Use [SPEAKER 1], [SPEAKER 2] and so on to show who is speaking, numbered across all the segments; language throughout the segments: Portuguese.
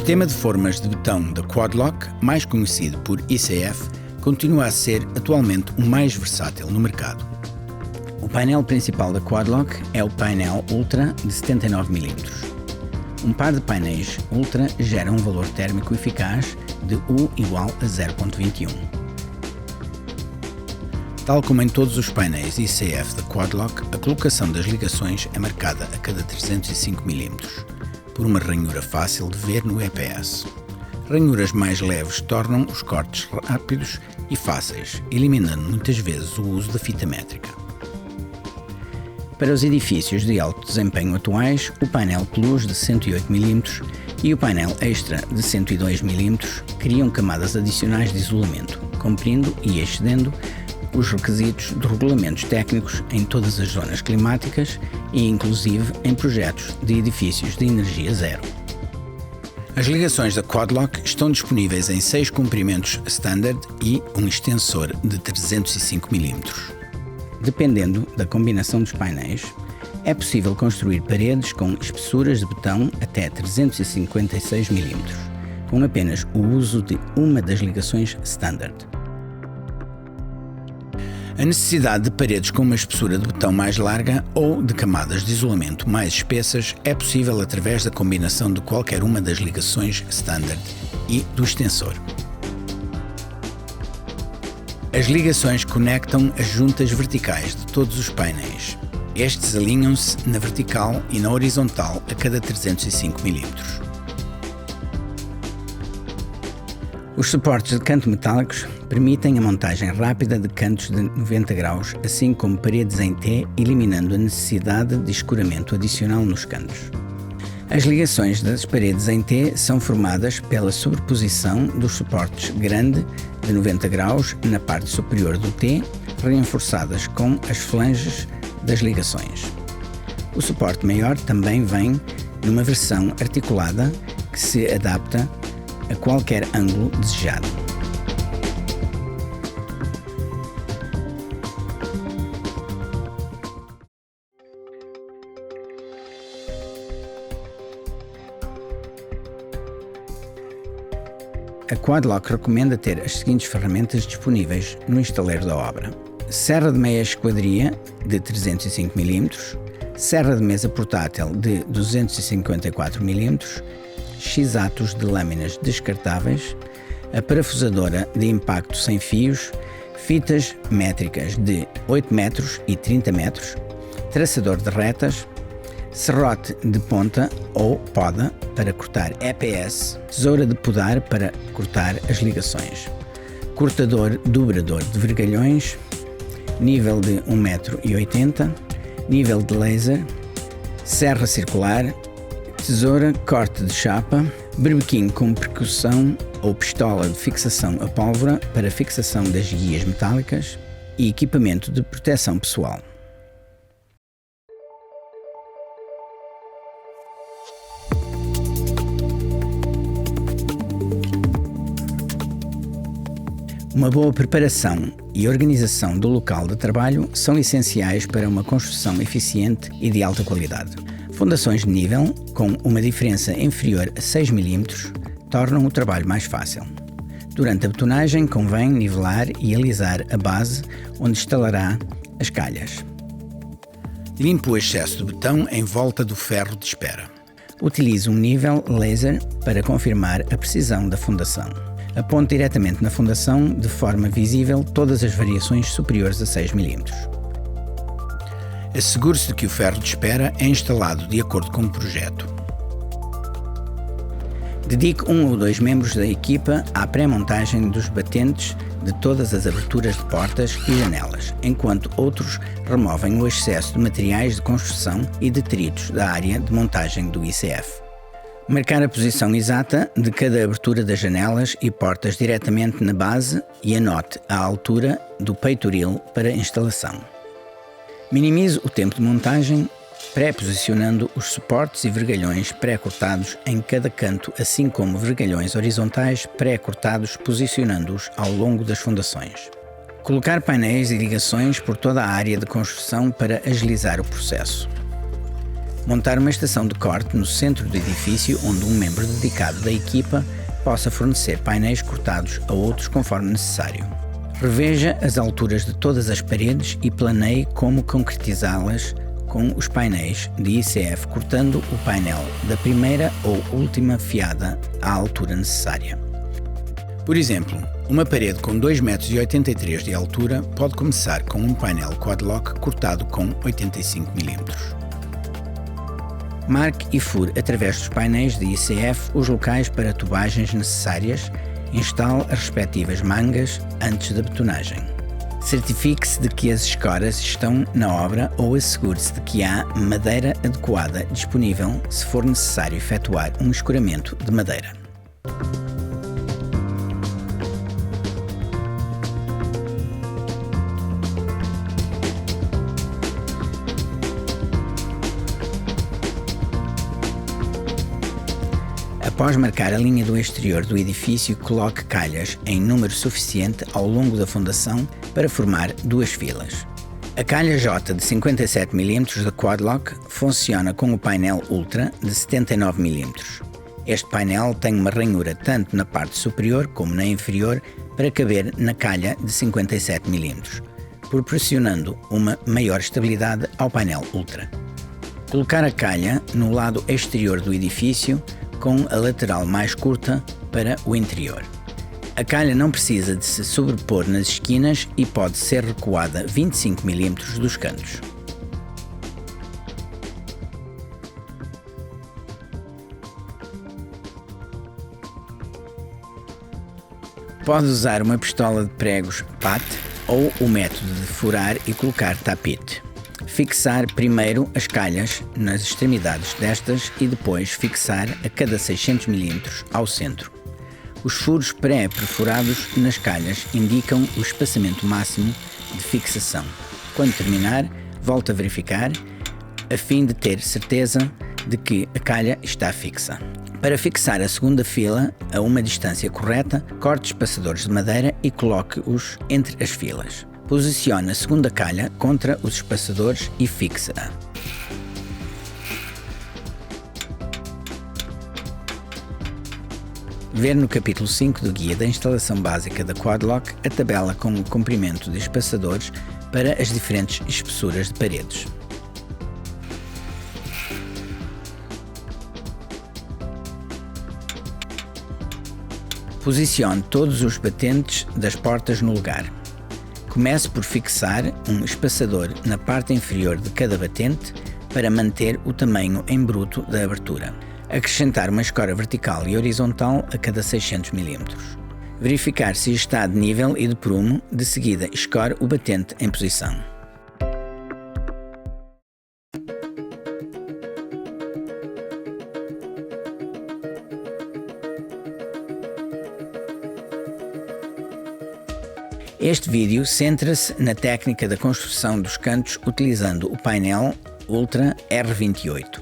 [SPEAKER 1] sistema de formas de betão da Quad-Lock, mais conhecido por ICF, continua a ser atualmente o mais versátil no mercado. O painel principal da Quad-Lock é o painel Ultra de 79 mm. Um par de painéis Ultra gera um valor térmico eficaz de U igual a 0.21. Tal como em todos os painéis ICF da Quad-Lock, a colocação das ligações é marcada a cada 305 mm, por uma ranhura fácil de ver no EPS. Ranhuras mais leves tornam os cortes rápidos e fáceis, eliminando muitas vezes o uso da fita métrica. Para os edifícios de alto desempenho atuais, o painel Plus de 108 mm e o painel Extra de 102 mm criam camadas adicionais de isolamento, cumprindo e excedendo os requisitos de regulamentos técnicos em todas as zonas climáticas e inclusive em projetos de edifícios de energia zero. As ligações da Quad-Lock estão disponíveis em 6 comprimentos standard e um extensor de 305 mm. Dependendo da combinação dos painéis, é possível construir paredes com espessuras de betão até 356 mm, com apenas o uso de uma das ligações standard. A necessidade de paredes com uma espessura de betão mais larga ou de camadas de isolamento mais espessas é possível através da combinação de qualquer uma das ligações standard e do extensor. As ligações conectam as juntas verticais de todos os painéis. Estes alinham-se na vertical e na horizontal a cada 305 mm. Os suportes de canto metálicos permitem a montagem rápida de cantos de 90 graus, assim como paredes em T, eliminando a necessidade de escoramento adicional nos cantos. As ligações das paredes em T são formadas pela sobreposição dos suportes grande de 90 graus na parte superior do T, reforçadas com as flanges das ligações. O suporte maior também vem numa versão articulada que se adapta a qualquer ângulo desejado. A Quad-Lock recomenda ter as seguintes ferramentas disponíveis no estaleiro da obra: serra de meia esquadria de 305 mm, serra de mesa portátil de 254 mm, x-atos de lâminas descartáveis, a parafusadora de impacto sem fios, fitas métricas de 8 metros e 30 metros, traçador de retas, serrote de ponta ou poda para cortar EPS, tesoura de podar para cortar as ligações, cortador dobrador de vergalhões, nível de 1,80 m, nível de laser, serra circular, tesoura, corte de chapa, berbequim com percussão ou pistola de fixação a pólvora para fixação das guias metálicas e equipamento de proteção pessoal. Uma boa preparação e organização do local de trabalho são essenciais para uma construção eficiente e de alta qualidade. Fundações de nível, com uma diferença inferior a 6 mm, tornam o trabalho mais fácil. Durante a betonagem, convém nivelar e alisar a base onde instalará as calhas. Limpe o excesso de betão em volta do ferro de espera. Utilize um nível laser para confirmar a precisão da fundação. Aponte diretamente na fundação de forma visível todas as variações superiores a 6 mm. Assegure-se de que o ferro de espera é instalado de acordo com o projeto. Dedique um ou dois membros da equipa à pré-montagem dos batentes de todas as aberturas de portas e janelas, enquanto outros removem o excesso de materiais de construção e detritos da área de montagem do ICF. Marcar a posição exata de cada abertura das janelas e portas diretamente na base e anote a altura do peitoril para instalação. Minimize o tempo de montagem, pré-posicionando os suportes e vergalhões pré-cortados em cada canto, assim como vergalhões horizontais pré-cortados, posicionando-os ao longo das fundações. Colocar painéis e ligações por toda a área de construção para agilizar o processo. Montar uma estação de corte no centro do edifício onde um membro dedicado da equipa possa fornecer painéis cortados a outros conforme necessário. Reveja as alturas de todas as paredes e planeie como concretizá-las com os painéis de ICF, cortando o painel da primeira ou última fiada à altura necessária. Por exemplo, uma parede com 2,83 m de altura pode começar com um painel Quad-Lock cortado com 85 mm. Marque e fure através dos painéis de ICF os locais para tubagens necessárias. Instale as respectivas mangas antes da betonagem. Certifique-se de que as escoras estão na obra ou assegure-se de que há madeira adequada disponível se for necessário efetuar um escoramento de madeira. Após marcar a linha do exterior do edifício, coloque calhas em número suficiente ao longo da fundação para formar duas filas. A calha J de 57 mm da Quad-Lock funciona com o painel Ultra de 79 mm. Este painel tem uma ranhura tanto na parte superior como na inferior para caber na calha de 57 mm, proporcionando uma maior estabilidade ao painel Ultra. Colocar a calha no lado exterior do edifício com a lateral mais curta para o interior. A calha não precisa de se sobrepor nas esquinas e pode ser recuada 25 mm dos cantos. Pode usar uma pistola de pregos PAT ou o método de furar e colocar tapete. Fixar primeiro as calhas nas extremidades destas e depois fixar a cada 600 mm ao centro. Os furos pré-perfurados nas calhas indicam o espaçamento máximo de fixação. Quando terminar, volte a verificar, a fim de ter certeza de que a calha está fixa. Para fixar a segunda fila a uma distância correta, corte espaçadores de madeira e coloque-os entre as filas. Posicione a segunda calha contra os espaçadores e fixe-a. Ver no capítulo 5 do Guia da Instalação Básica da Quad-Lock a tabela com o comprimento de espaçadores para as diferentes espessuras de paredes. Posicione todos os batentes das portas no lugar. Comece por fixar um espaçador na parte inferior de cada batente para manter o tamanho em bruto da abertura. Acrescentar uma escora vertical e horizontal a cada 600 mm. Verificar se está de nível e de prumo, de seguida escore o batente em posição. Este vídeo centra-se na técnica da construção dos cantos utilizando o painel Ultra R28.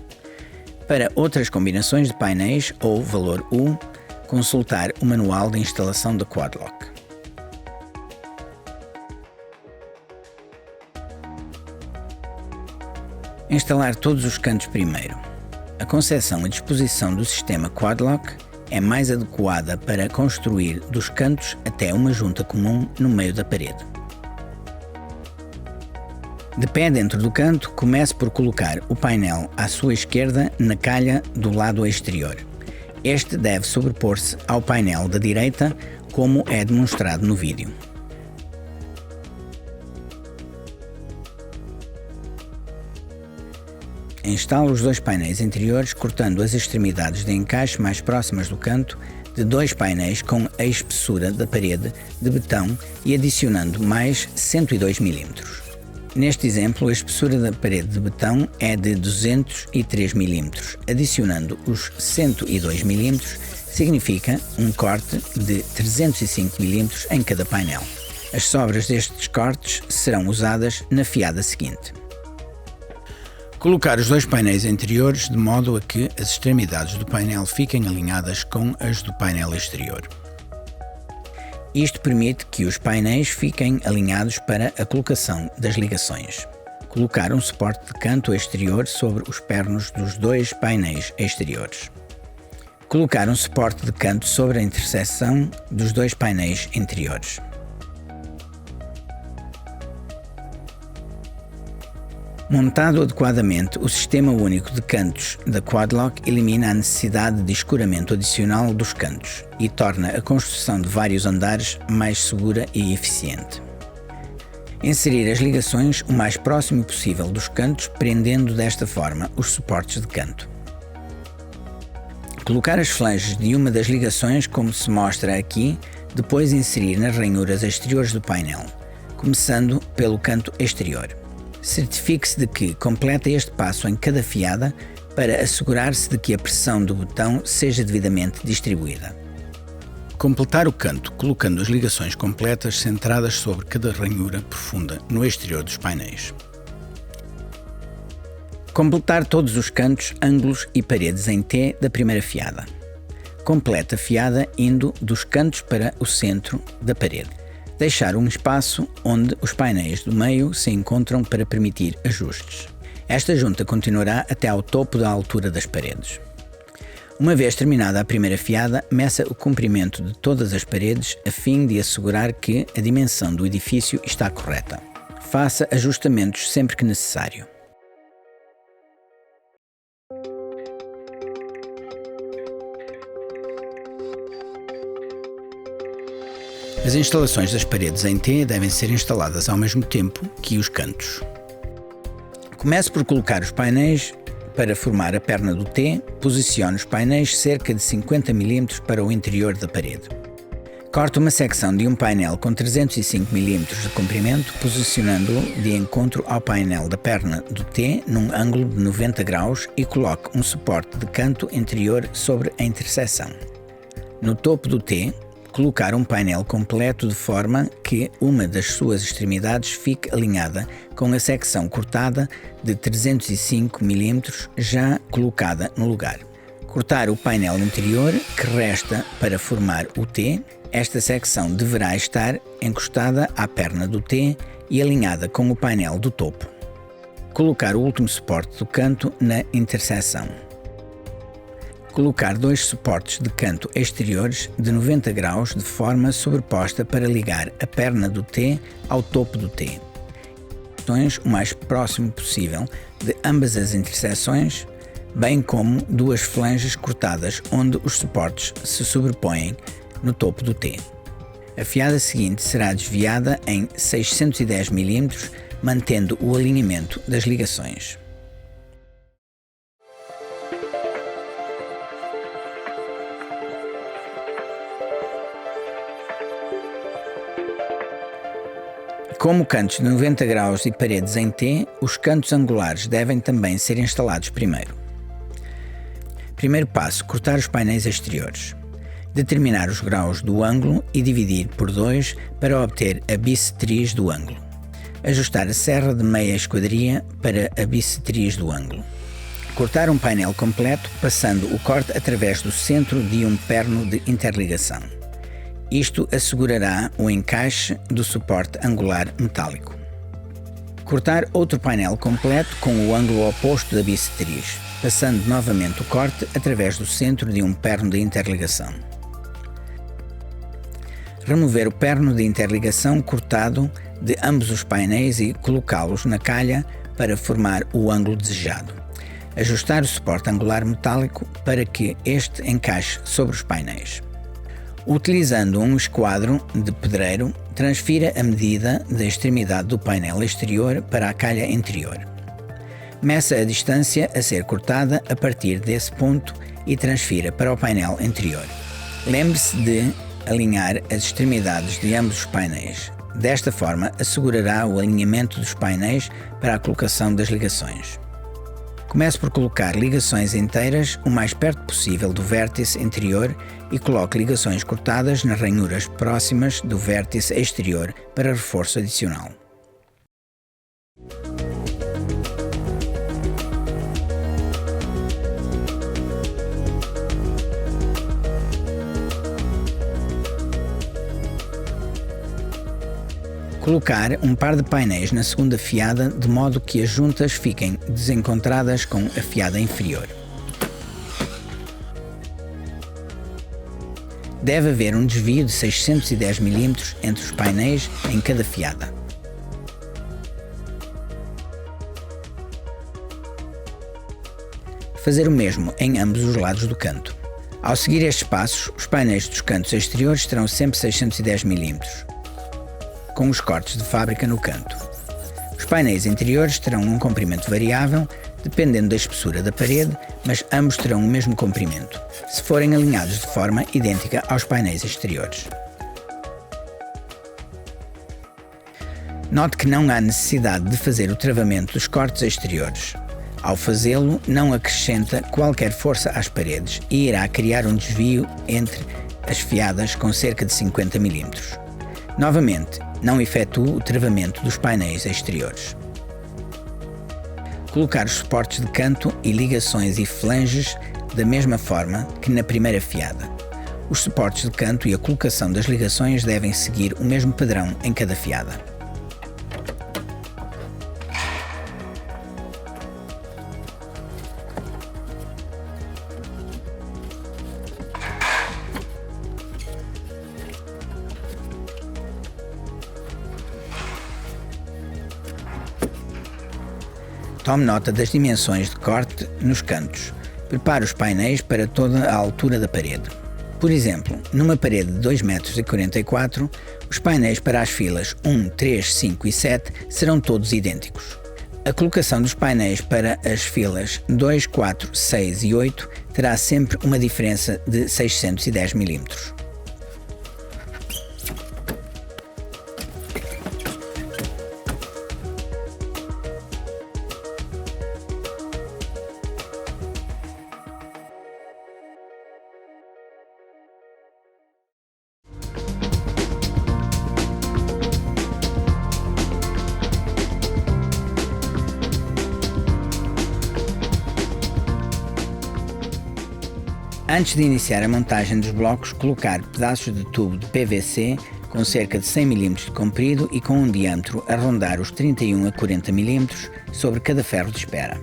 [SPEAKER 1] Para outras combinações de painéis ou valor U, consultar o manual de instalação da Quad-Lock. Instalar todos os cantos primeiro. A concepção e disposição do sistema Quad-Lock é mais adequada para construir dos cantos até uma junta comum no meio da parede. De pé dentro do canto, comece por colocar o painel à sua esquerda na calha do lado exterior. Este deve sobrepor-se ao painel da direita, como é demonstrado no vídeo. Instale os dois painéis interiores, cortando as extremidades de encaixe mais próximas do canto de dois painéis com a espessura da parede de betão e adicionando mais 102 mm. Neste exemplo, a espessura da parede de betão é de 203 mm. Adicionando os 102 mm significa um corte de 305 mm em cada painel. As sobras destes cortes serão usadas na fiada seguinte. Colocar os dois painéis interiores de modo a que as extremidades do painel fiquem alinhadas com as do painel exterior. Isto permite que os painéis fiquem alinhados para a colocação das ligações. Colocar um suporte de canto exterior sobre os pernos dos dois painéis exteriores. Colocar um suporte de canto sobre a interseção dos dois painéis interiores. Montado adequadamente, o sistema único de cantos da Quad-Lock elimina a necessidade de escoramento adicional dos cantos e torna a construção de vários andares mais segura e eficiente. Inserir as ligações o mais próximo possível dos cantos, prendendo desta forma os suportes de canto. Colocar as flanges de uma das ligações, como se mostra aqui, depois inserir nas ranhuras exteriores do painel, começando pelo canto exterior. Certifique-se de que completa este passo em cada fiada para assegurar-se de que a pressão do botão seja devidamente distribuída. Completar o canto colocando as ligações completas centradas sobre cada ranhura profunda no exterior dos painéis. Completar todos os cantos, ângulos e paredes em T da primeira fiada. Completa a fiada indo dos cantos para o centro da parede. Deixar um espaço onde os painéis do meio se encontram para permitir ajustes. Esta junta continuará até ao topo da altura das paredes. Uma vez terminada a primeira fiada, meça o comprimento de todas as paredes a fim de assegurar que a dimensão do edifício está correta. Faça ajustamentos sempre que necessário. As instalações das paredes em T devem ser instaladas ao mesmo tempo que os cantos. Comece por colocar os painéis para formar a perna do T. Posicione os painéis cerca de 50 mm para o interior da parede. Corte uma secção de um painel com 305 mm de comprimento, posicionando-o de encontro ao painel da perna do T num ângulo de 90 graus e coloque um suporte de canto interior sobre a interseção. No topo do T, colocar um painel completo de forma que uma das suas extremidades fique alinhada com a secção cortada de 305 mm já colocada no lugar. Cortar o painel interior que resta para formar o T. Esta secção deverá estar encostada à perna do T e alinhada com o painel do topo. Colocar o último suporte do canto na interseção. Colocar dois suportes de canto exteriores de 90 graus de forma sobreposta para ligar a perna do T ao topo do T. O mais próximo possível de ambas as interseções, bem como duas flanges cortadas onde os suportes se sobrepõem no topo do T. A fiada seguinte será desviada em 610 mm, mantendo o alinhamento das ligações. Como cantos de 90 graus e paredes em T, os cantos angulares devem também ser instalados primeiro. Primeiro passo: cortar os painéis exteriores. Determinar os graus do ângulo e dividir por 2 para obter a bissetriz do ângulo. Ajustar a serra de meia esquadria para a bissetriz do ângulo. Cortar um painel completo, passando o corte através do centro de um perno de interligação. Isto assegurará o encaixe do suporte angular metálico. Cortar outro painel completo com o ângulo oposto da bissetriz, passando novamente o corte através do centro de um perno de interligação. Remover o perno de interligação cortado de ambos os painéis e colocá-los na calha para formar o ângulo desejado. Ajustar o suporte angular metálico para que este encaixe sobre os painéis. Utilizando um esquadro de pedreiro, transfira a medida da extremidade do painel exterior para a calha interior. Meça a distância a ser cortada a partir desse ponto e transfira para o painel interior. Lembre-se de alinhar as extremidades de ambos os painéis. Desta forma, assegurará o alinhamento dos painéis para a colocação das ligações. Comece por colocar ligações inteiras o mais perto possível do vértice interior e coloque ligações cortadas nas ranhuras próximas do vértice exterior para reforço adicional. Colocar um par de painéis na segunda fiada de modo que as juntas fiquem desencontradas com a fiada inferior. Deve haver um desvio de 610 mm entre os painéis em cada fiada. Fazer o mesmo em ambos os lados do canto. Ao seguir estes passos, os painéis dos cantos exteriores terão sempre 610 mm, com os cortes de fábrica no canto. Os painéis interiores terão um comprimento variável, dependendo da espessura da parede, mas ambos terão o mesmo comprimento, se forem alinhados de forma idêntica aos painéis exteriores. Note que não há necessidade de fazer o travamento dos cortes exteriores. Ao fazê-lo, não acrescenta qualquer força às paredes e irá criar um desvio entre as fiadas com cerca de 50 mm. Novamente, não efetua o travamento dos painéis exteriores. Colocar os suportes de canto e ligações e flanges da mesma forma que na primeira fiada. Os suportes de canto e a colocação das ligações devem seguir o mesmo padrão em cada fiada. Tome nota das dimensões de corte nos cantos. Prepare os painéis para toda a altura da parede. Por exemplo, numa parede de 2,44 m, os painéis para as filas 1, 3, 5 e 7 serão todos idênticos. A colocação dos painéis para as filas 2, 4, 6 e 8 terá sempre uma diferença de 610 mm. Antes de iniciar a montagem dos blocos, colocar pedaços de tubo de PVC com cerca de 100 mm de comprido e com um diâmetro a rondar os 31 a 40 mm sobre cada ferro de espera.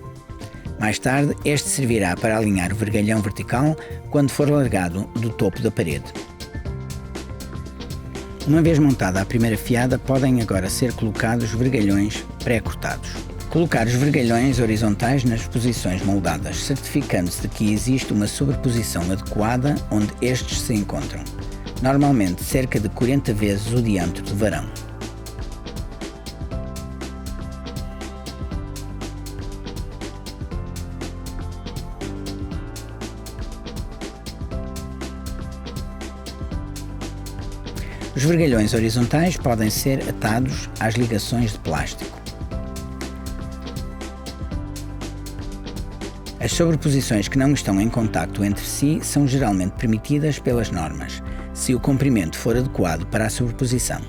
[SPEAKER 1] Mais tarde, este servirá para alinhar o vergalhão vertical quando for largado do topo da parede. Uma vez montada a primeira fiada, podem agora ser colocados vergalhões pré-cortados. Colocar os vergalhões horizontais nas posições moldadas, certificando-se de que existe uma sobreposição adequada onde estes se encontram, normalmente cerca de 40 vezes o diâmetro do varão. Os vergalhões horizontais podem ser atados às ligações de plástico. As sobreposições que não estão em contacto entre si são geralmente permitidas pelas normas, se o comprimento for adequado para a sobreposição.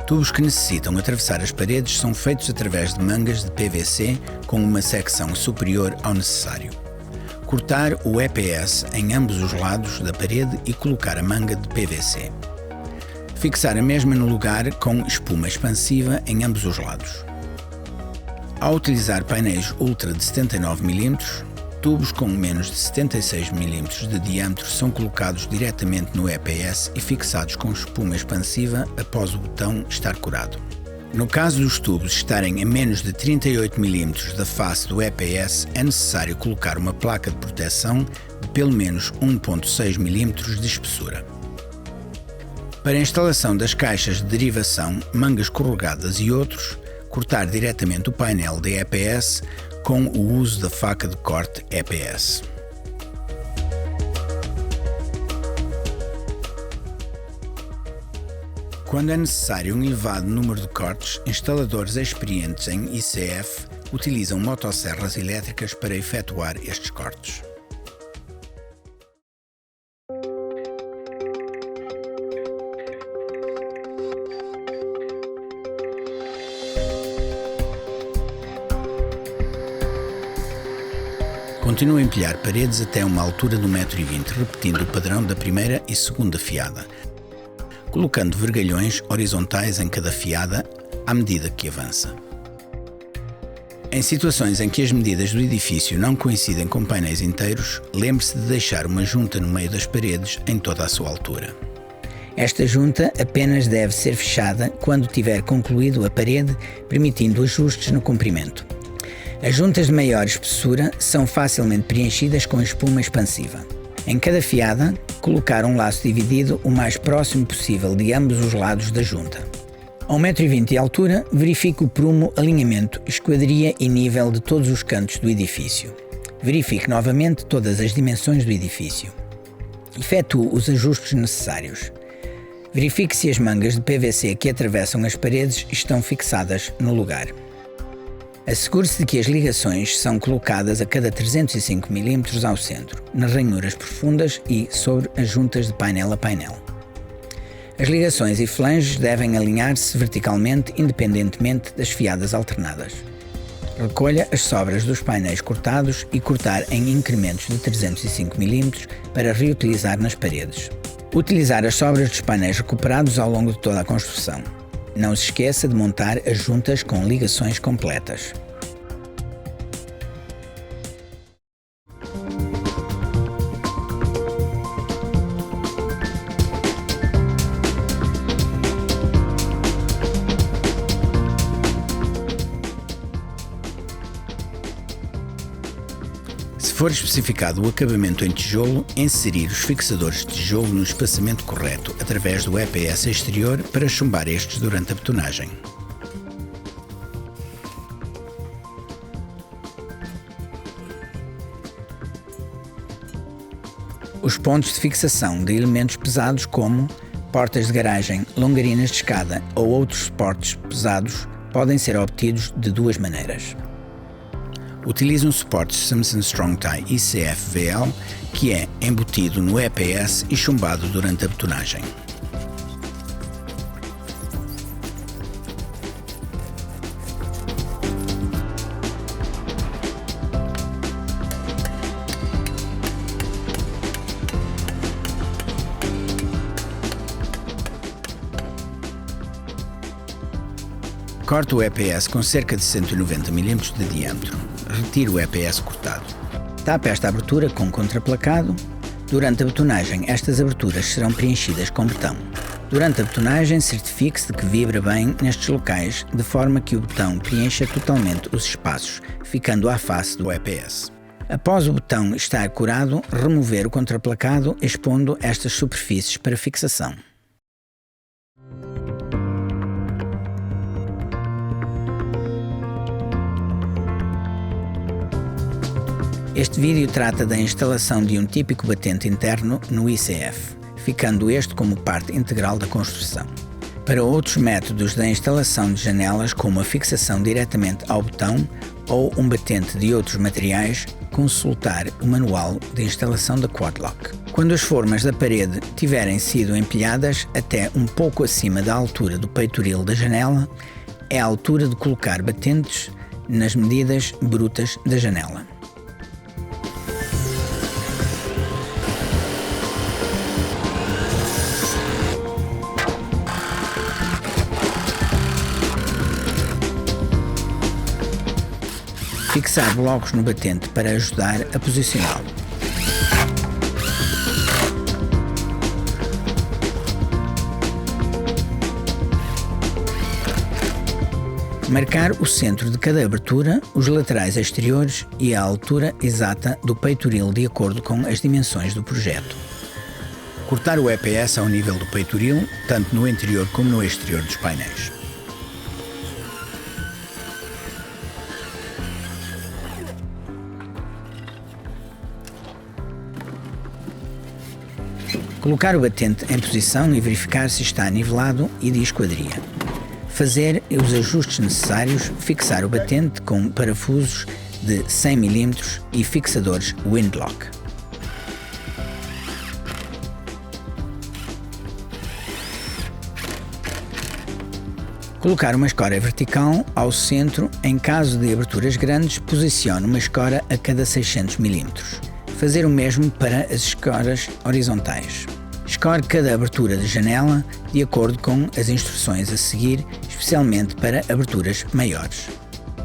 [SPEAKER 1] Tubos que necessitam atravessar as paredes são feitos através de mangas de PVC com uma secção superior ao necessário. Cortar o EPS em ambos os lados da parede e colocar a manga de PVC. Fixar a mesma no lugar com espuma expansiva em ambos os lados. Ao utilizar painéis ultra de 79 mm, tubos com menos de 76 mm de diâmetro são colocados diretamente no EPS e fixados com espuma expansiva após o botão estar curado. No caso dos tubos estarem a menos de 38 mm da face do EPS, é necessário colocar uma placa de proteção de pelo menos 1,6 mm de espessura. Para a instalação das caixas de derivação, mangas corrugadas e outros, cortar diretamente o painel de EPS com o uso da faca de corte EPS. Quando é necessário um elevado número de cortes, instaladores experientes em ICF utilizam motosserras elétricas para efetuar estes cortes. Continua a empilhar paredes até uma altura de 1,20 m, repetindo o padrão da primeira e segunda fiada, colocando vergalhões horizontais em cada fiada à medida que avança. Em situações em que as medidas do edifício não coincidem com painéis inteiros, lembre-se de deixar uma junta no meio das paredes em toda a sua altura. Esta junta apenas deve ser fechada quando tiver concluído a parede, permitindo ajustes no comprimento. As juntas de maior espessura são facilmente preenchidas com espuma expansiva. Em cada fiada, colocar um laço dividido o mais próximo possível de ambos os lados da junta. A 1,20 m de altura, verifique o prumo, alinhamento, esquadria e nível de todos os cantos do edifício. Verifique novamente todas as dimensões do edifício. Efetue os ajustes necessários. Verifique se as mangas de PVC que atravessam as paredes estão fixadas no lugar. Assegure-se de que as ligações são colocadas a cada 305 mm ao centro, nas ranhuras profundas e sobre as juntas de painel a painel. As ligações e flanges devem alinhar-se verticalmente independentemente das fiadas alternadas. Recolha as sobras dos painéis cortados e cortar em incrementos de 305 mm para reutilizar nas paredes. Utilizar as sobras dos painéis recuperados ao longo de toda a construção. Não se esqueça de montar as juntas com ligações completas. Se for especificado o acabamento em tijolo, inserir os fixadores de tijolo no espaçamento correto através do EPS exterior para chumbar estes durante a betonagem. Os pontos de fixação de elementos pesados como portas de garagem, longarinas de escada ou outros suportes pesados podem ser obtidos de duas maneiras. Utilize um suporte Simpson Strong-Tie ICF-VL que é embutido no EPS e chumbado durante a betonagem. Corte o EPS com cerca de 190 mm de diâmetro. Retire o EPS cortado. Tape esta abertura com contraplacado. Durante a betonagem, estas aberturas serão preenchidas com betão. Durante a betonagem, certifique-se de que vibra bem nestes locais, de forma que o betão preencha totalmente os espaços, ficando à face do EPS. Após o betão estar curado, remover o contraplacado, expondo estas superfícies para fixação. Este vídeo trata da instalação de um típico batente interno no ICF, ficando este como parte integral da construção. Para outros métodos da instalação de janelas, como a fixação diretamente ao betão ou um batente de outros materiais, consultar o manual de instalação da Quad-Lock. Quando as formas da parede tiverem sido empilhadas até um pouco acima da altura do peitoril da janela, é a altura de colocar batentes nas medidas brutas da janela. Fixar blocos no batente para ajudar a posicioná-lo. Marcar o centro de cada abertura, os laterais exteriores e a altura exata do peitoril de acordo com as dimensões do projeto. Cortar o EPS ao nível do peitoril, tanto no interior como no exterior dos painéis. Colocar o batente em posição e verificar se está nivelado e de esquadria. Fazer os ajustes necessários, fixar o batente com parafusos de 100 mm e fixadores Windlock. Colocar uma escora vertical ao centro. Em caso de aberturas grandes, posicione uma escora a cada 600 mm. Fazer o mesmo para as escoras horizontais. Escore cada abertura de janela de acordo com as instruções a seguir, especialmente para aberturas maiores.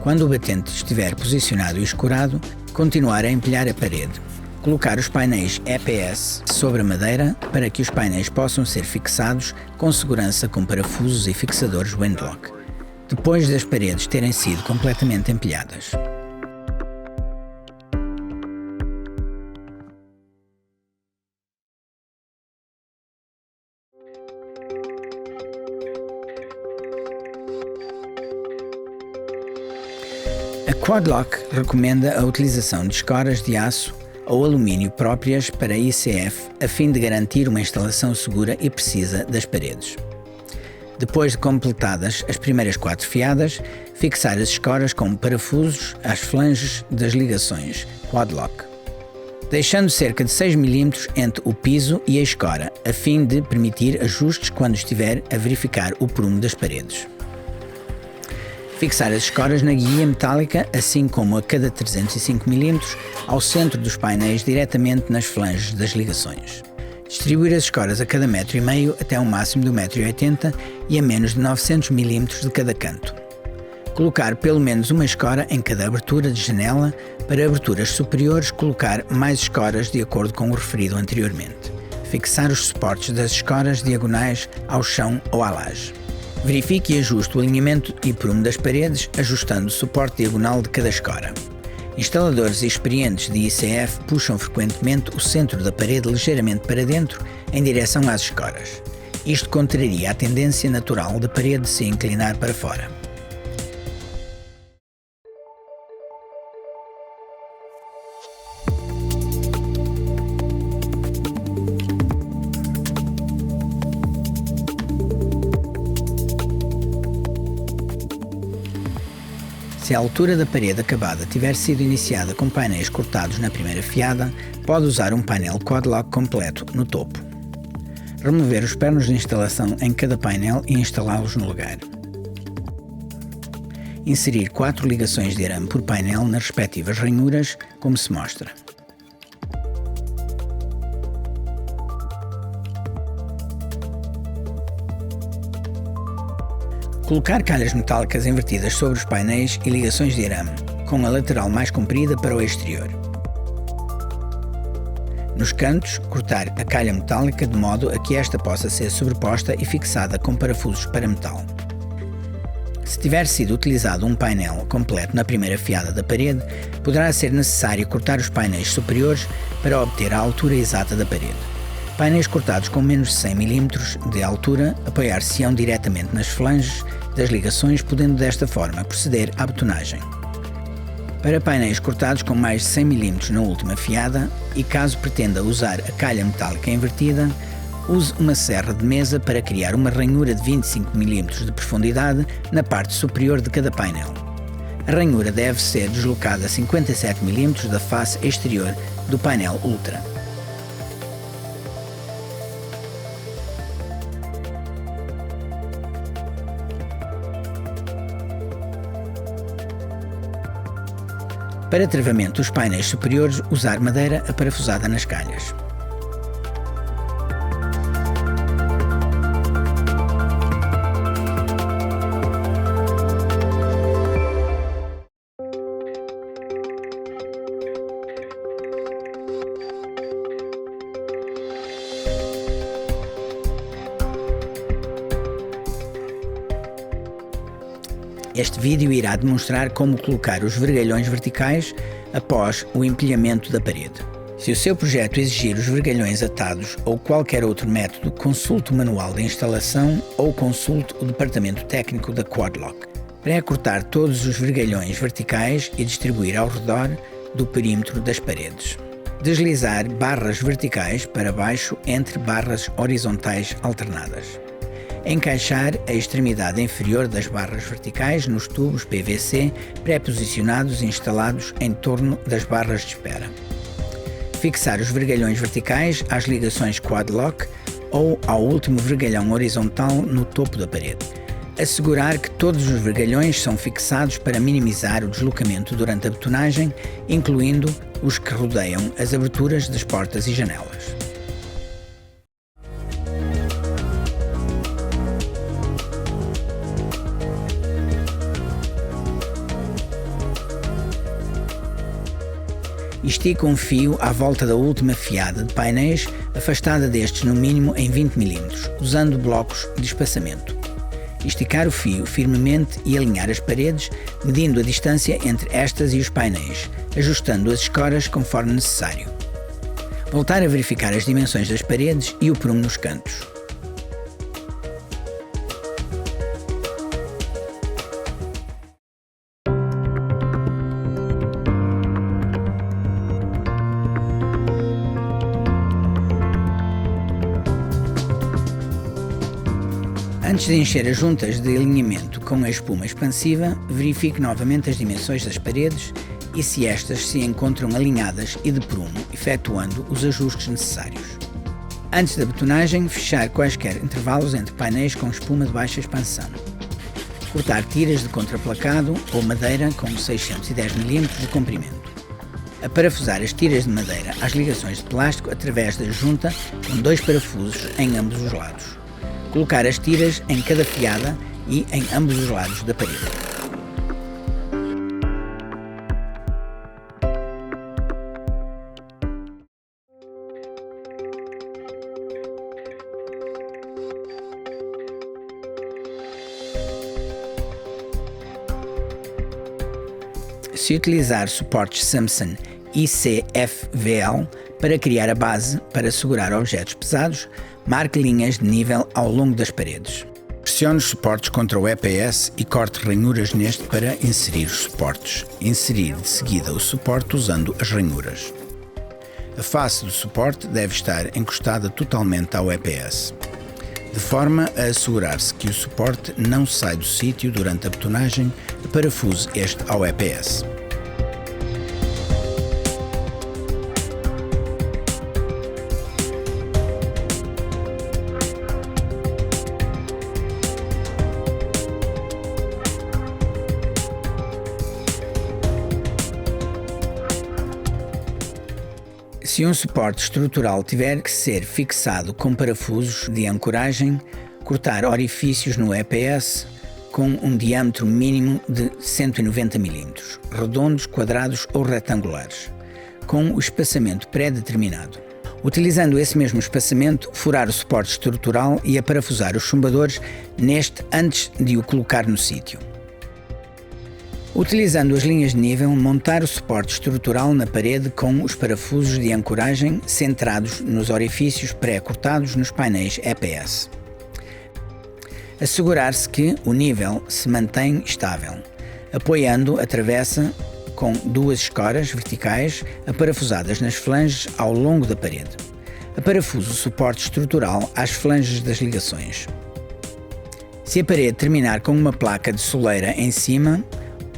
[SPEAKER 1] Quando o batente estiver posicionado e escorado, continuar a empilhar a parede. Colocar os painéis EPS sobre a madeira para que os painéis possam ser fixados com segurança com parafusos e fixadores Windlock, depois das paredes terem sido completamente empilhadas. A Quad-Lock recomenda a utilização de escoras de aço ou alumínio próprias para ICF a fim de garantir uma instalação segura e precisa das paredes. Depois de completadas as primeiras 4 fiadas, fixar as escoras com parafusos às flanges das ligações Quad-Lock, deixando cerca de 6 mm entre o piso e a escora, a fim de permitir ajustes quando estiver a verificar o prumo das paredes. Fixar as escoras na guia metálica, assim como a cada 305 mm, ao centro dos painéis diretamente nas flanges das ligações. Distribuir as escoras a cada 1,5 m até um máximo de 1,80 m e a menos de 900 mm de cada canto. Colocar pelo menos uma escora em cada abertura de janela. Para aberturas superiores, colocar mais escoras de acordo com o referido anteriormente. Fixar os suportes das escoras diagonais ao chão ou à laje. Verifique e ajuste o alinhamento e prumo das paredes, ajustando o suporte diagonal de cada escora. Instaladores experientes de ICF puxam frequentemente o centro da parede ligeiramente para dentro, em direção às escoras. Isto contraria a tendência natural da parede de se inclinar para fora. Se a altura da parede acabada tiver sido iniciada com painéis cortados na primeira fiada, pode usar um painel Quad-Lock completo no topo. Remover os pernos de instalação em cada painel e instalá-los no lugar. Inserir 4 ligações de arame por painel nas respectivas ranhuras, como se mostra. Colocar calhas metálicas invertidas sobre os painéis e ligações de arame, com a lateral mais comprida para o exterior. Nos cantos, cortar a calha metálica de modo a que esta possa ser sobreposta e fixada com parafusos para metal. Se tiver sido utilizado um painel completo na primeira fiada da parede, poderá ser necessário cortar os painéis superiores para obter a altura exata da parede. Painéis cortados com menos de 100 mm de altura apoiar-se-ão diretamente nas flanges das ligações, podendo desta forma proceder à betonagem. Para painéis cortados com mais de 100 mm na última fiada, e caso pretenda usar a calha metálica invertida, use uma serra de mesa para criar uma ranhura de 25 mm de profundidade na parte superior de cada painel. A ranhura deve ser deslocada a 57 mm da face exterior do painel Ultra. Para travamento dos painéis superiores, usar madeira aparafusada nas calhas. Este vídeo irá demonstrar como colocar os vergalhões verticais após o empilhamento da parede. Se o seu projeto exigir os vergalhões atados ou qualquer outro método, consulte o manual de instalação ou consulte o departamento técnico da Quad-Lock. Pré-cortar todos os vergalhões verticais e distribuir ao redor do perímetro das paredes. Deslizar barras verticais para baixo entre barras horizontais alternadas. Encaixar a extremidade inferior das barras verticais nos tubos PVC pré-posicionados e instalados em torno das barras de espera. Fixar os vergalhões verticais às ligações Quad-Lock ou ao último vergalhão horizontal no topo da parede. Assegurar que todos os vergalhões são fixados para minimizar o deslocamento durante a betonagem, incluindo os que rodeiam as aberturas das portas e janelas. Estica um fio à volta da última fiada de painéis, afastada destes no mínimo em 20 mm, usando blocos de espaçamento. Esticar o fio firmemente e alinhar as paredes, medindo a distância entre estas e os painéis, ajustando as escoras conforme necessário. Voltar a verificar as dimensões das paredes e o prumo nos cantos. Antes de encher as juntas de alinhamento com a espuma expansiva, verifique novamente as dimensões das paredes e se estas se encontram alinhadas e de prumo, efetuando os ajustes necessários. Antes da betonagem, fechar quaisquer intervalos entre painéis com espuma de baixa expansão. Cortar tiras de contraplacado ou madeira com 610 mm de comprimento. Aparafusar as tiras de madeira às ligações de plástico através da junta com 2 parafusos em ambos os lados. Colocar as tiras em cada fiada e em ambos os lados da parede. Se utilizar suportes Samson ICFVL para criar a base para segurar objetos pesados, marque linhas de nível ao longo das paredes. Pressione os suportes contra o EPS e corte ranhuras neste para inserir os suportes. Inserir de seguida o suporte usando as ranhuras. A face do suporte deve estar encostada totalmente ao EPS, de forma a assegurar-se que o suporte não sai do sítio durante a betonagem. Parafuse este ao EPS. Se um suporte estrutural tiver que ser fixado com parafusos de ancoragem, cortar orifícios no EPS com um diâmetro mínimo de 190 mm, redondos, quadrados ou retangulares, com o espaçamento pré-determinado. Utilizando esse mesmo espaçamento, furar o suporte estrutural e aparafusar os chumbadores neste antes de o colocar no sítio. Utilizando as linhas de nível, montar o suporte estrutural na parede com os parafusos de ancoragem centrados nos orifícios pré-cortados nos painéis EPS. Assegurar-se que o nível se mantém estável, apoiando a travessa com 2 escoras verticais aparafusadas nas flanges ao longo da parede. Aparafuse o suporte estrutural às flanges das ligações. Se a parede terminar com uma placa de soleira em cima,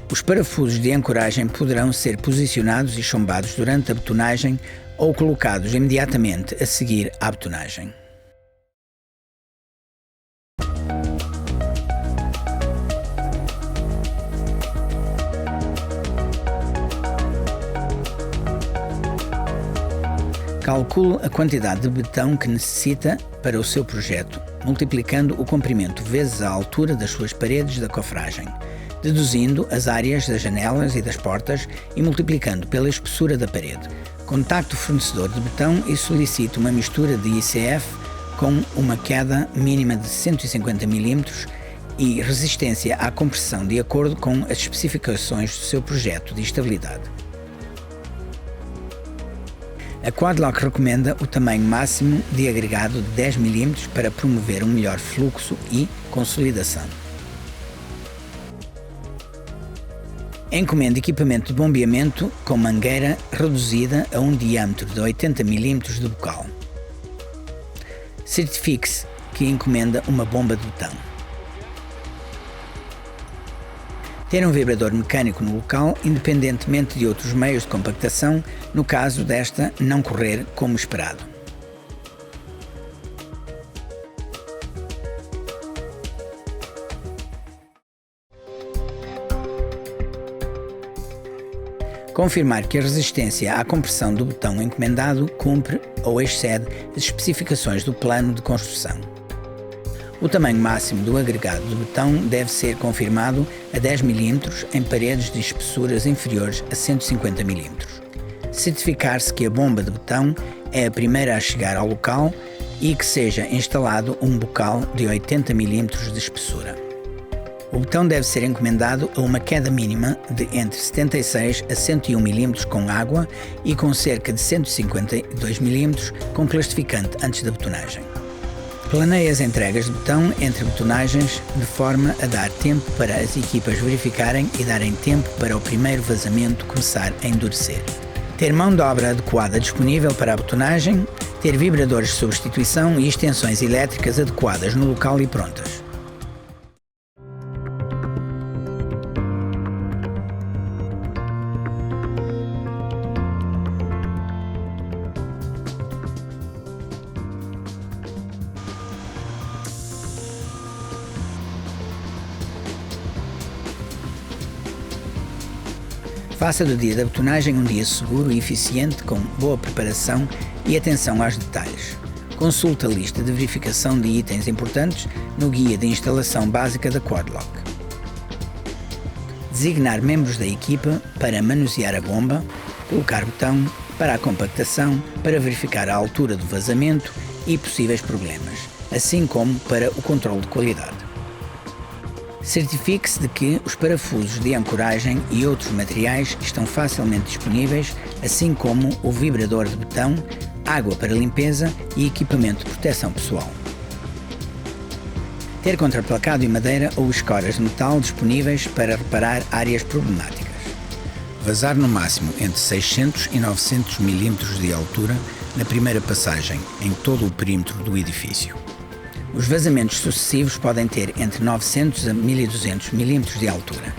[SPEAKER 1] os parafusos de ancoragem poderão ser posicionados e chumbados durante a betonagem ou colocados imediatamente a seguir à betonagem. Calcule a quantidade de betão que necessita para o seu projeto, multiplicando o comprimento vezes a altura das suas paredes da cofragem, deduzindo as áreas das janelas e das portas e multiplicando pela espessura da parede. Contacte o fornecedor de betão e solicite uma mistura de ICF com uma queda mínima de 150 mm e resistência à compressão de acordo com as especificações do seu projeto de estabilidade. A Quad-Lock recomenda o tamanho máximo de agregado de 10 mm para promover um melhor fluxo e consolidação. Encomende equipamento de bombeamento com mangueira reduzida a um diâmetro de 80 mm de bocal. Certifique-se que encomenda uma bomba de betão. Ter um vibrador mecânico no local, independentemente de outros meios de compactação, no caso desta não correr como esperado. Confirmar que a resistência à compressão do betão encomendado cumpre ou excede as especificações do plano de construção. O tamanho máximo do agregado de betão deve ser confirmado a 10 mm em paredes de espessuras inferiores a 150 mm. Certificar-se que a bomba de betão é a primeira a chegar ao local e que seja instalado um bocal de 80 mm de espessura. O betão deve ser encomendado a uma queda mínima de entre 76 a 101 mm com água e com cerca de 152 mm com plastificante antes da betonagem. Planeie as entregas de betão entre betonagens de forma a dar tempo para as equipas verificarem e darem tempo para o primeiro vazamento começar a endurecer. Ter mão de obra adequada disponível para a betonagem, ter vibradores de substituição e extensões elétricas adequadas no local e prontas. Faça do dia da betonagem um dia seguro e eficiente com boa preparação e atenção aos detalhes. Consulte a lista de verificação de itens importantes no guia de instalação básica da Quad-Lock. Designar membros da equipa para manusear a bomba, colocar betão, para a compactação, para verificar a altura do vazamento e possíveis problemas, assim como para o controle de qualidade. Certifique-se de que os parafusos de ancoragem e outros materiais estão facilmente disponíveis, assim como o vibrador de betão, água para limpeza e equipamento de proteção pessoal. Ter contraplacado e madeira ou escoras de metal disponíveis para reparar áreas problemáticas. Vazar no máximo entre 600 e 900 mm de altura na primeira passagem em todo o perímetro do edifício. Os vazamentos sucessivos podem ter entre 900 a 1200 mm de altura.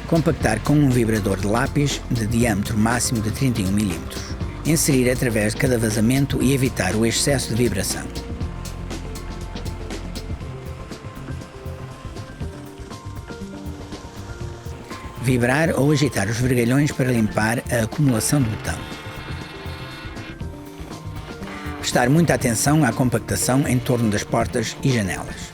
[SPEAKER 1] Compactar com um vibrador de lápis de diâmetro máximo de 31 mm. Inserir através de cada vazamento e evitar o excesso de vibração. Vibrar ou agitar os vergalhões para limpar a acumulação de betão. Prestar muita atenção à compactação em torno das portas e janelas.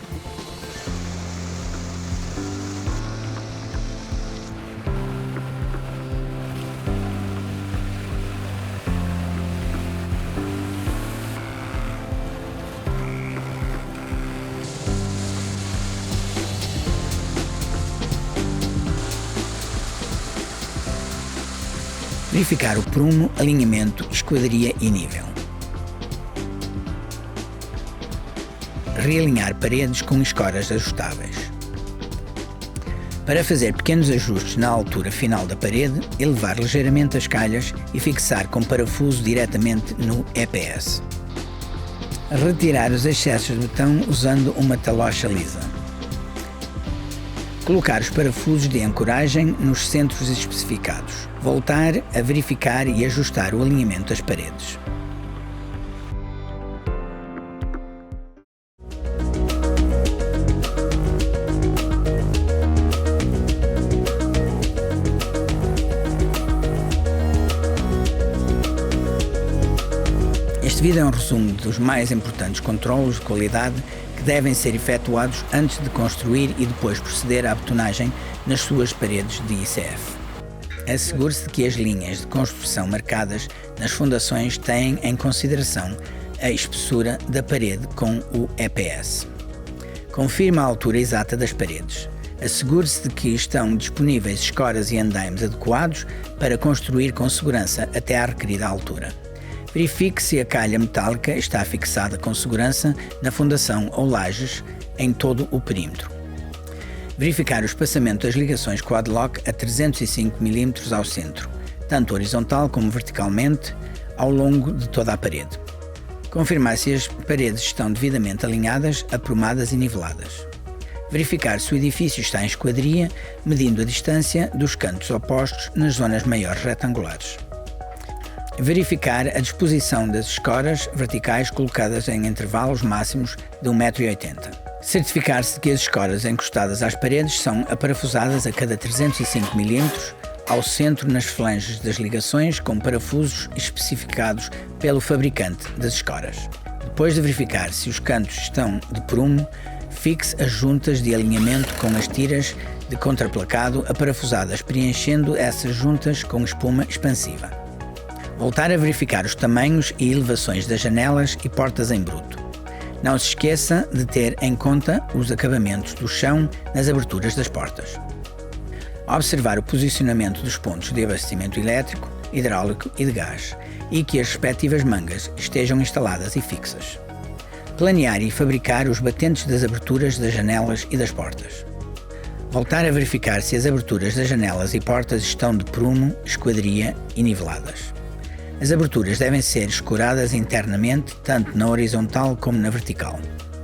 [SPEAKER 1] Verificar o prumo, alinhamento, esquadria e nível. Realinhar paredes com escoras ajustáveis. Para fazer pequenos ajustes na altura final da parede, elevar ligeiramente as calhas e fixar com parafuso diretamente no EPS. Retirar os excessos de betão usando uma talocha lisa. Colocar os parafusos de ancoragem nos centros especificados. Voltar a verificar e ajustar o alinhamento das paredes. Este vídeo é um resumo dos mais importantes controlos de qualidade que devem ser efetuados antes de construir e depois proceder à betonagem nas suas paredes de ICF. Assegure-se de que as linhas de construção marcadas nas fundações têm em consideração a espessura da parede com o EPS. Confirme a altura exata das paredes. Assegure-se de que estão disponíveis escoras e andaimes adequados para construir com segurança até à requerida altura. Verifique se a calha metálica está fixada com segurança na fundação ou lajes em todo o perímetro. Verificar o espaçamento das ligações Quad-Lock a 305 mm ao centro, tanto horizontal como verticalmente, ao longo de toda a parede. Confirmar se as paredes estão devidamente alinhadas, aprumadas e niveladas. Verificar se o edifício está em esquadria, medindo a distância dos cantos opostos nas zonas maiores retangulares. Verificar a disposição das escoras verticais colocadas em intervalos máximos de 1,80 m. Certificar-se de que as escoras encostadas às paredes são aparafusadas a cada 305 mm ao centro nas flanges das ligações com parafusos especificados pelo fabricante das escoras. Depois de verificar se os cantos estão de prumo, fixe as juntas de alinhamento com as tiras de contraplacado aparafusadas, preenchendo essas juntas com espuma expansiva. Voltar a verificar os tamanhos e elevações das janelas e portas em bruto. Não se esqueça de ter em conta os acabamentos do chão nas aberturas das portas. Observar o posicionamento dos pontos de abastecimento elétrico, hidráulico e de gás e que as respectivas mangas estejam instaladas e fixas. Planear e fabricar os batentes das aberturas das janelas e das portas. Voltar a verificar se as aberturas das janelas e portas estão de prumo, esquadria e niveladas. As aberturas devem ser escuradas internamente, tanto na horizontal como na vertical.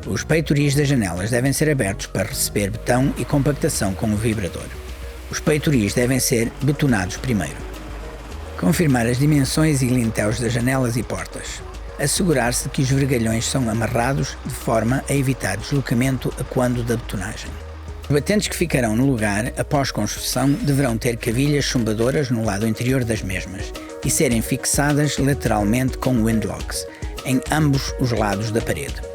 [SPEAKER 1] Os peitoris das janelas devem ser abertos para receber betão e compactação com o vibrador. Os peitoris devem ser betonados primeiro. Confirmar as dimensões e lintéus das janelas e portas. Assegurar-se de que os vergalhões são amarrados de forma a evitar deslocamento a quando da betonagem. Os batentes que ficarão no lugar após construção deverão ter cavilhas chumbadoras no lado interior das mesmas e serem fixadas lateralmente com windlocks em ambos os lados da parede.